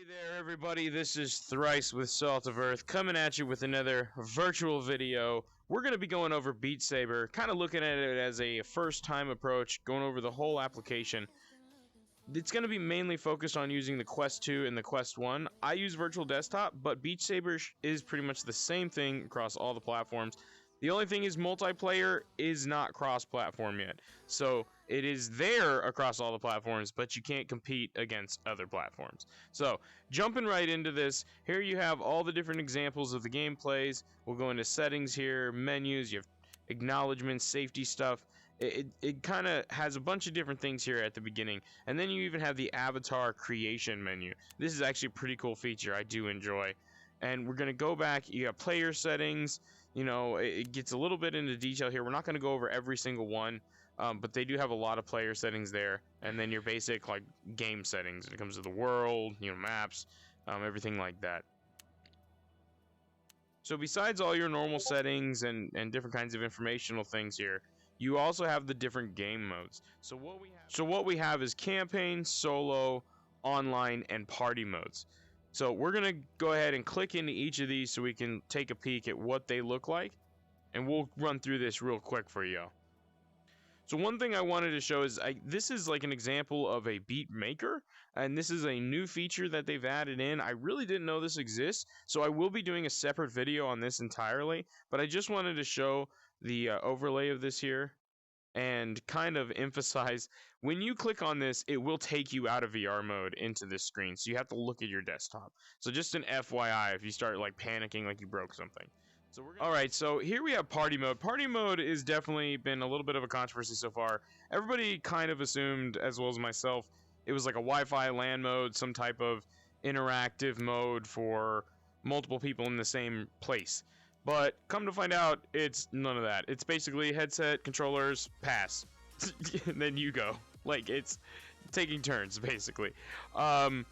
there, everybody. This is Thrice with Salt of Earth coming at you with another virtual video. We're going to be going over Beat Saber, kind of looking at it as a first-time approach, going over the whole application. It's going to be mainly focused on using the Quest 2 and the Quest 1. I use Virtual Desktop, but Beat Saber is pretty much the same thing across all the platforms. The only thing is multiplayer is not cross-platform yet. So it is there across all the platforms, but you can't compete against other platforms. So jumping right into this, here you have all the different examples of the gameplays. We'll go into settings here, menus, you have acknowledgements, safety stuff. It kind of has a bunch of different things here at the beginning. And then you even have the avatar creation menu. This is actually a pretty cool feature I do enjoy. And we're going to go back, you got player settings. You know, it gets a little bit into detail here. We're not going to go over every single one, but they do have a lot of player settings there. And then your basic, like, game settings when it comes to the world, you know, maps, everything like that. So besides all your normal settings and different kinds of informational things here, you also have the different game modes. So what we have is campaign, solo, online, and party modes. So we're going to go ahead and click into each of these so we can take a peek at what they look like. And we'll run through this real quick for you. So one thing I wanted to show is this is like an example of a beat maker. And this is a new feature that they've added in. I really didn't know this exists. So I will be doing a separate video on this entirely. But I just wanted to show the overlay of this here. And kind of emphasize, when you click on this, it will take you out of VR mode into this screen. So you have to look at your desktop. So just an FYI if you start like panicking like you broke something. Alright, so here we have party mode. Party mode has definitely been a little bit of a controversy so far. Everybody kind of assumed, as well as myself, it was like a Wi-Fi LAN mode, some type of interactive mode for multiple people in the same place. But come to find out, it's none of that. It's basically headset, controllers, pass. And then you go. Like, it's taking turns, basically. I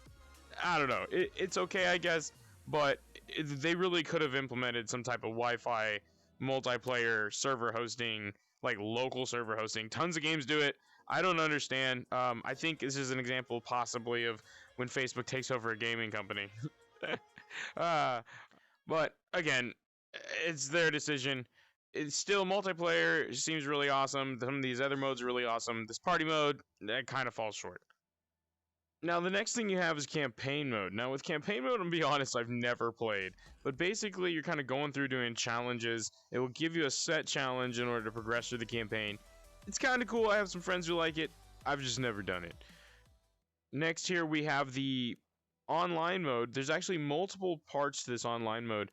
don't know. It's okay, I guess. But they really could have implemented some type of Wi-Fi multiplayer server hosting, like local server hosting. Tons of games do it. I don't understand. I think this is an example possibly of when Facebook takes over a gaming company. But again, it's their decision. It's still multiplayer. It seems really awesome. Some of these other modes are really awesome. This party mode, that kind of falls short. Now, the next thing you have is campaign mode. Now, with campaign mode, I'm gonna be honest, I've never played. But basically, you're kind of going through doing challenges. It will give you a set challenge in order to progress through the campaign. It's kind of cool. I have some friends who like it. I've just never done it. Next here, we have the online mode. There's actually multiple parts to this online mode.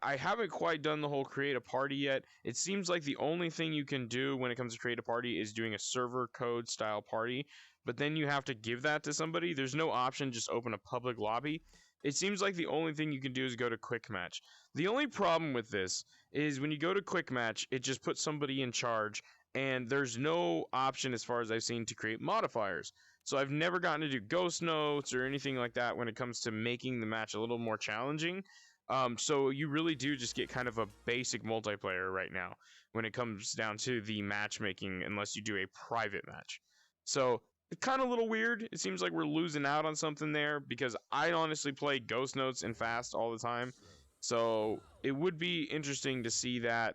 I haven't quite done the whole create a party yet. It seems like the only thing you can do when it comes to create a party is doing a server code style party, but then you have to give that to somebody. There's no option, just open a public lobby. It seems like the only thing you can do is go to quick match. The only problem with this is when you go to quick match, it just puts somebody in charge, and there's no option as far as I've seen to create modifiers. So I've never gotten to do ghost notes or anything like that when it comes to making the match a little more challenging. So you really do just get kind of a basic multiplayer right now when it comes down to the matchmaking, unless you do a private match. So it's kind of a little weird. It seems like we're losing out on something there, because I honestly play Ghost Notes and Fast all the time. So it would be interesting to see that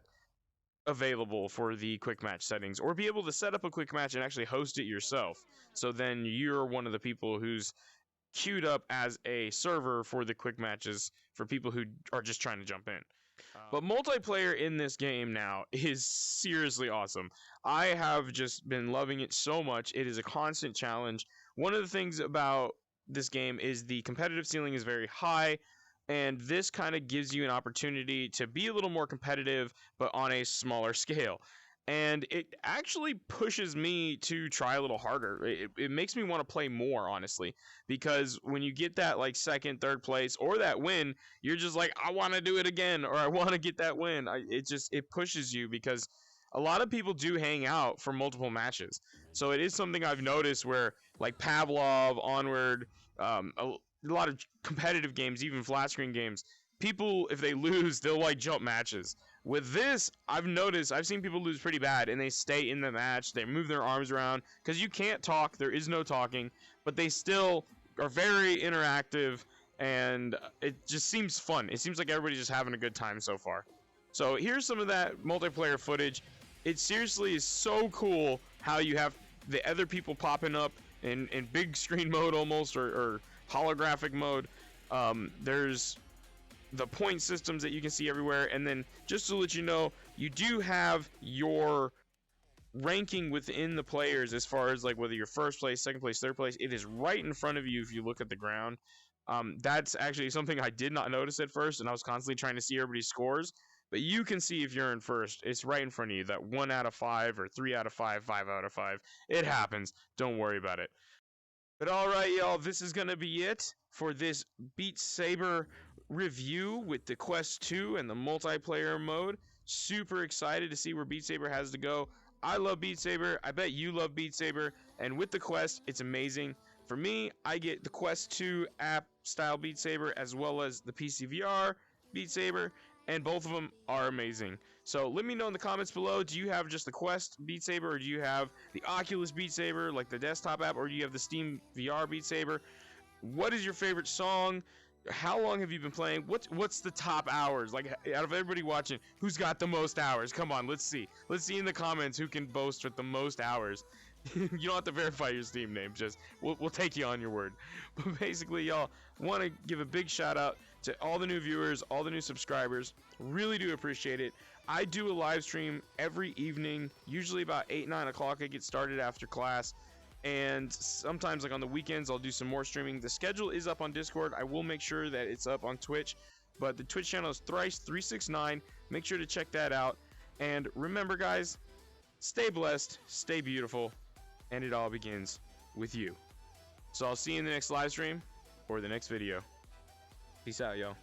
available for the quick match settings, or be able to set up a quick match and actually host it yourself. So then you're one of the people who's queued up as a server for the quick matches for people who are just trying to jump in. But multiplayer in this game now is seriously awesome. I have just been loving it so much. It is a constant challenge. One of the things about this game is the competitive ceiling is very high, and this kind of gives you an opportunity to be a little more competitive, but on a smaller scale. And it actually pushes me to try a little harder. It makes me want to play more, honestly, because when you get that like second, third place, or that win, you're just like, I want to do it again, or I want to get that win. It pushes you, because a lot of people do hang out for multiple matches. So it is something I've noticed where, like Pavlov, Onward, a lot of competitive games, even flat screen games, people, if they lose, they'll like jump matches. With this, I've seen people lose pretty bad, and they stay in the match, they move their arms around, because you can't talk, there is no talking, but they still are very interactive, and it just seems fun. It seems like everybody's just having a good time so far. So here's some of that multiplayer footage. It seriously is so cool how you have the other people popping up in big screen mode almost, or holographic mode. There's the point systems that you can see everywhere, and then just to let you know, you do have your ranking within the players as far as like whether you're first place, second place, third place. It is right in front of you if you look at the ground. That's actually something I did not notice at first, and I was constantly trying to see everybody's scores. But you can see if you're in first. It's right in front of you. That 1 out of 5 or 3 out of 5, 5 out of 5. It happens. Don't worry about it. But alright, y'all, this is going to be it for this Beat Saber review with the Quest 2 and the multiplayer mode. Super excited to see where Beat Saber has to go. I love Beat Saber. I bet you love Beat Saber. And with the Quest, it's amazing. For me, I get the Quest 2 app style Beat Saber as well as the PCVR Beat Saber. And both of them are amazing. So let me know in the comments below, do you have just the Quest Beat Saber, or do you have the Oculus Beat Saber, like the desktop app, or do you have the SteamVR Beat Saber? What is your favorite song? How long have you been playing? What's the top hours? Like, out of everybody watching, who's got the most hours? Come on, let's see. Let's see in the comments who can boast with the most hours. You don't have to verify your Steam name, just we'll take you on your word. But basically, y'all, want to give a big shout out to all the new viewers, all the new subscribers. Really do appreciate it. I do a live stream every evening, usually about 8, 9 o'clock. I get started after class, and sometimes like on the weekends I'll do some more streaming. The schedule is up on Discord. I will make sure that it's up on Twitch, but the Twitch channel is Thrice369. Make sure to check that out. And remember, guys, stay blessed, stay beautiful, and it all begins with you. So I'll see you in the next live stream or the next video. Peace out, y'all.